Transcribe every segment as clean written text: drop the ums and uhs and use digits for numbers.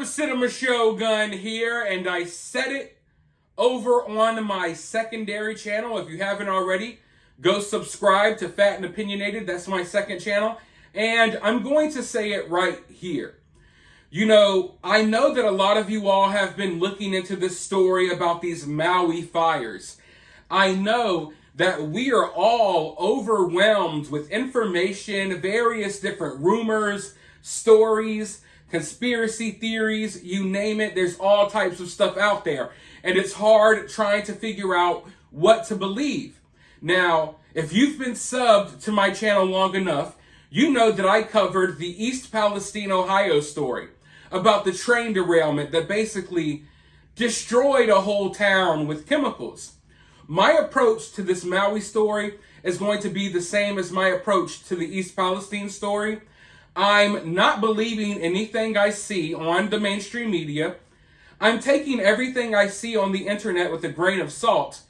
up? It's Cinema Shogun here, and I said it over on my secondary channel. If you haven't already, go subscribe to Fat and Opinionated. That's my second channel. And I'm going to say it right here. You know, I know that a lot of you all have been looking into this story about these Maui fires. I know that we are all overwhelmed with information, various different rumors, stories, conspiracy theories, you name it. There's all types of stuff out there. And it's hard trying to figure out what to believe. Now, if you've been subbed to my channel long enough, you know that I covered the East Palestine, Ohio story about the train derailment that basically destroyed a whole town with chemicals. My approach to this Maui story is going to be the same as my approach to the East Palestine story. I'm not believing anything I see on the mainstream media. I'm taking everything I see on the internet with a grain of salt.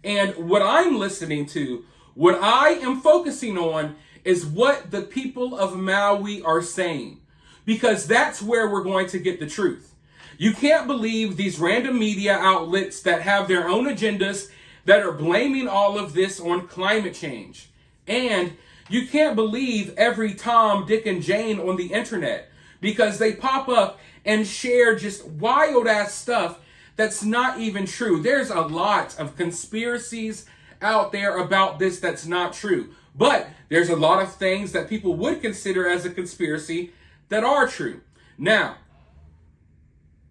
And what I'm listening to, what I am focusing on, is what the people of Maui are saying. Because that's where we're going to get the truth. You can't believe these random media outlets that have their own agendas that are blaming all of this on climate change. And you can't believe every Tom, Dick, and Jane on the internet because they pop up and share just wild ass stuff that's not even true. There's a lot of conspiracies out there about this that's not true. But there's a lot of things that people would consider as a conspiracy that are true. Now,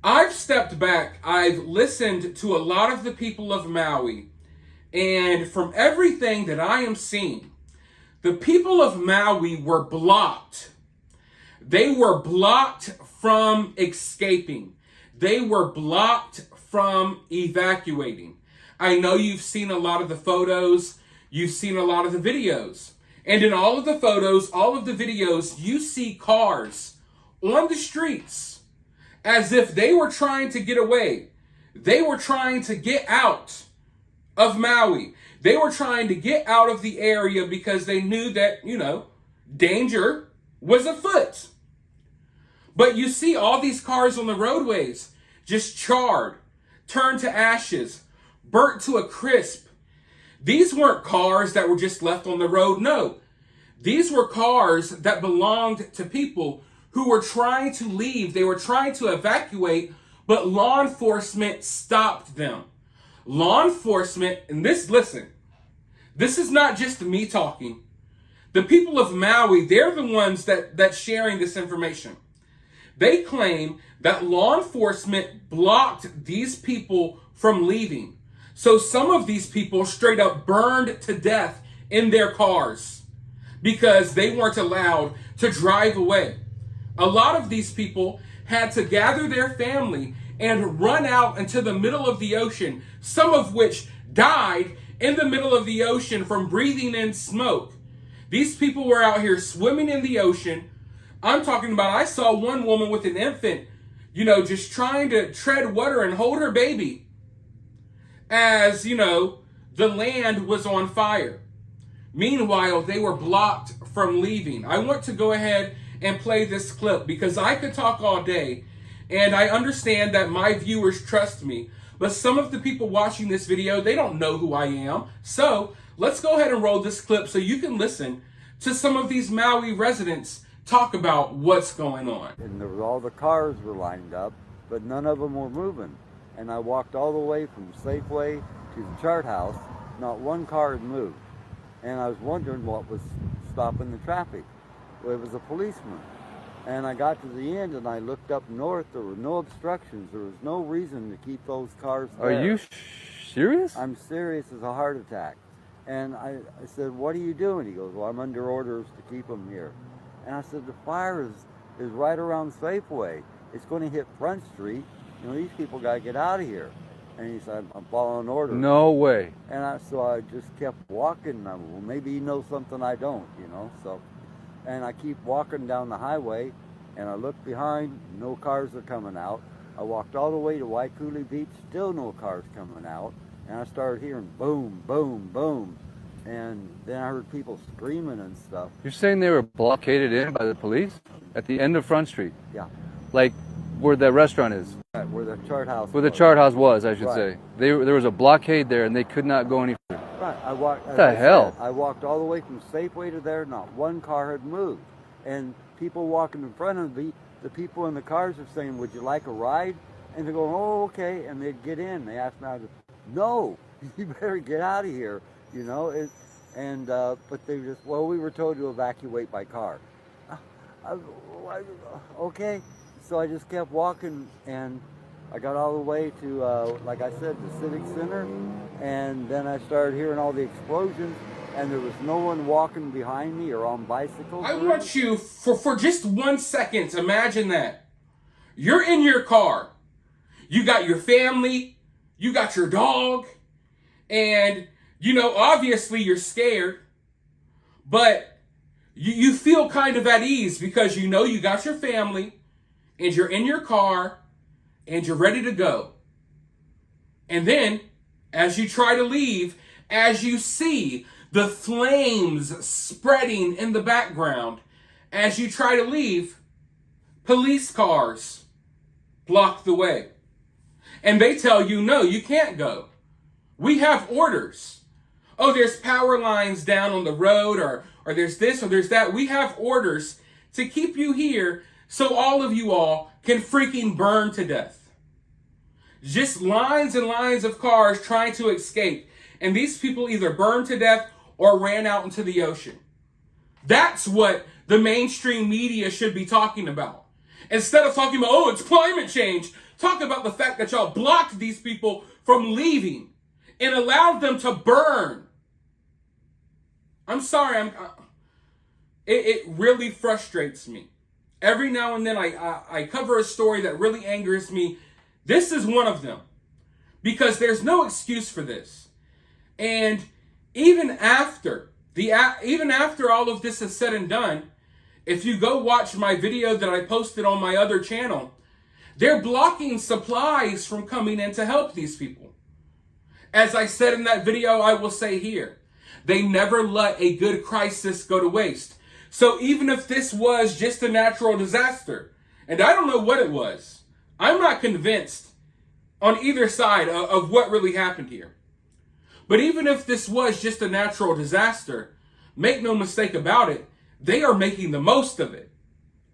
I've stepped back. I've listened to a lot of the people of Maui. And from everything that I am seeing, the people of Maui were blocked. They were blocked from escaping. They were blocked from evacuating. I know you've seen a lot of the photos. You've seen a lot of the videos. And in all of the photos, all of the videos, you see cars on the streets as if they were trying to get away. They were trying to get out of Maui. They were trying to get out of the area because they knew that, danger was afoot. But you see all these cars on the roadways just charred, turned to ashes, burnt to a crisp. These weren't cars that were just left on the road. No, these were cars that belonged to people who were trying to leave. They were trying to evacuate, but law enforcement stopped them. Law enforcement, and this is not just me talking. The people of Maui, they're the ones that's sharing this information. They claim that law enforcement blocked these people from leaving. So some of these people straight up burned to death in their cars because they weren't allowed to drive away. A lot of these people had to gather their family and run out into the middle of the ocean, some of which died in the middle of the ocean from breathing in smoke. These people were out here swimming in the ocean. I'm talking about, I saw one woman with an infant, just trying to tread water and hold her baby as, the land was on fire. Meanwhile, they were blocked from leaving. I want to go ahead and play this clip because I could talk all day. And I understand that my viewers trust me, but some of the people watching this video, they don't know who I am. So let's go ahead and roll this clip so you can listen to some of these Maui residents talk about what's going on. And all the cars were lined up, but none of them were moving. And I walked all the way from Safeway to the chart house. Not one car had moved. And I was wondering what was stopping the traffic. Well, it was a policeman. And I got to the end and I looked up north. There were no obstructions. There was no reason to keep those cars there. Are you serious? I'm serious as a heart attack. And I said, what are you doing? He goes, well, I'm under orders to keep them here. And I said, the fire is right around Safeway. It's going to hit Front Street. These people got to get out of here. And he said, I'm following orders. No way. And so I just kept walking. Well, maybe he knows something I don't, so. And I keep walking down the highway, and I look behind, no cars are coming out. I walked all the way to Waikuli Beach, still no cars coming out. And I started hearing boom, boom, boom. And then I heard people screaming and stuff. You're saying they were blockaded in by the police at the end of Front Street? Yeah. Like where that restaurant is. Right, where the chart house Where the was. chart house was, I should Right. say. There was a blockade there, and they could not go any further. Right, I walked. What the hell? I walked all the way from Safeway to there. Not one car had moved, and people walking in front of me, the people in the cars are saying, "Would you like a ride?" And they're going, "Oh, okay." And they'd get in. They asked me, "No, you better get out of here." You know, but they just, well, we were told to evacuate by car. Okay, so I just kept walking, and I got all the way to, like I said, the Civic Center, and then I started hearing all the explosions, and there was no one walking behind me or on bicycles. I want you, for just 1 second, imagine that. You're in your car. You got your family, you got your dog, and, you know, obviously you're scared, but you feel kind of at ease because you know you got your family, and you're in your car, and you're ready to go. And then, as you try to leave, as you see the flames spreading in the background, as you try to leave, police cars block the way. And they tell you, no, you can't go. We have orders. Oh, there's power lines down on the road, or there's this, or there's that. We have orders to keep you here so all of you all can freaking burn to death. Just lines and lines of cars trying to escape. And these people either burned to death or ran out into the ocean. That's what the mainstream media should be talking about. Instead of talking about, oh, it's climate change, talk about the fact that y'all blocked these people from leaving and allowed them to burn. I'm sorry, it really frustrates me. Every now and then I cover a story that really angers me. This is one of them, because there's no excuse for this. And even after all of this is said and done, if you go watch my video that I posted on my other channel, they're blocking supplies from coming in to help these people. As I said in that video, I will say here, they never let a good crisis go to waste. So even if this was just a natural disaster, and I don't know what it was, I'm not convinced on either side of what really happened here. But even if this was just a natural disaster, make no mistake about it, they are making the most of it.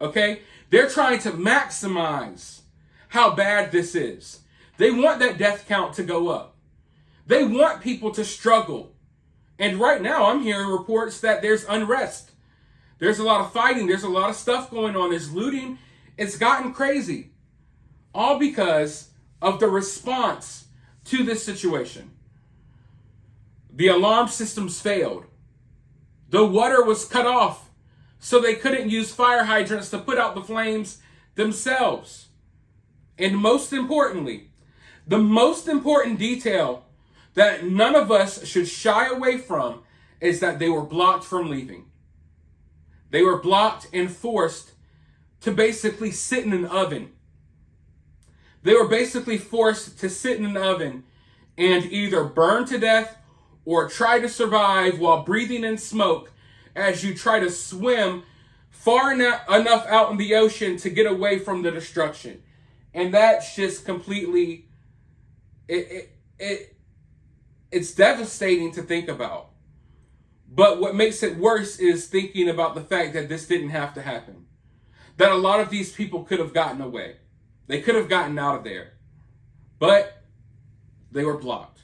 Okay? They're trying to maximize how bad this is. They want that death count to go up. They want people to struggle. And right now I'm hearing reports that there's unrest. There's a lot of fighting. There's a lot of stuff going on. There's looting. It's gotten crazy. All because of the response to this situation. The alarm systems failed. The water was cut off, so they couldn't use fire hydrants to put out the flames themselves. And most importantly, the most important detail that none of us should shy away from is that they were blocked from leaving. They were blocked and forced to basically sit in an oven. They were basically forced to sit in an oven and either burn to death or try to survive while breathing in smoke as you try to swim far enough out in the ocean to get away from the destruction. And that's just completely, it's devastating to think about. But what makes it worse is thinking about the fact that this didn't have to happen. That a lot of these people could have gotten away. They could have gotten out of there. But they were blocked.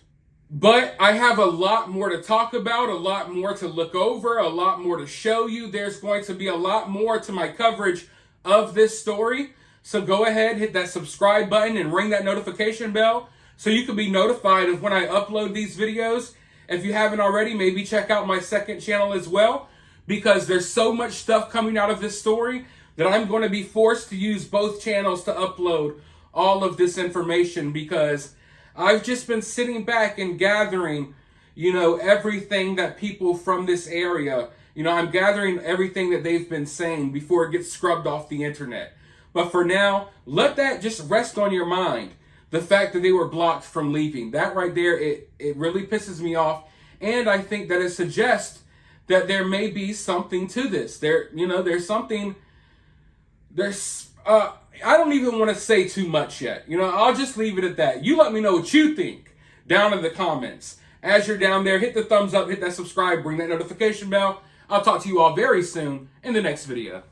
But I have a lot more to talk about, a lot more to look over, a lot more to show you. There's going to be a lot more to my coverage of this story. So go ahead, hit that subscribe button and ring that notification bell so you can be notified of when I upload these videos. If you haven't already, maybe check out my second channel as well, because there's so much stuff coming out of this story that I'm going to be forced to use both channels to upload all of this information, because I've just been sitting back and gathering, everything that people from this area, I'm gathering everything that they've been saying before it gets scrubbed off the internet. But for now, let that just rest on your mind. The fact that they were blocked from leaving. That right there, it really pisses me off. And I think that it suggests that there may be something to this. There's something, I don't even want to say too much yet. You know, I'll just leave it at that. You let me know what you think down in the comments. As you're down there, hit the thumbs up, hit that subscribe, ring that notification bell. I'll talk to you all very soon in the next video.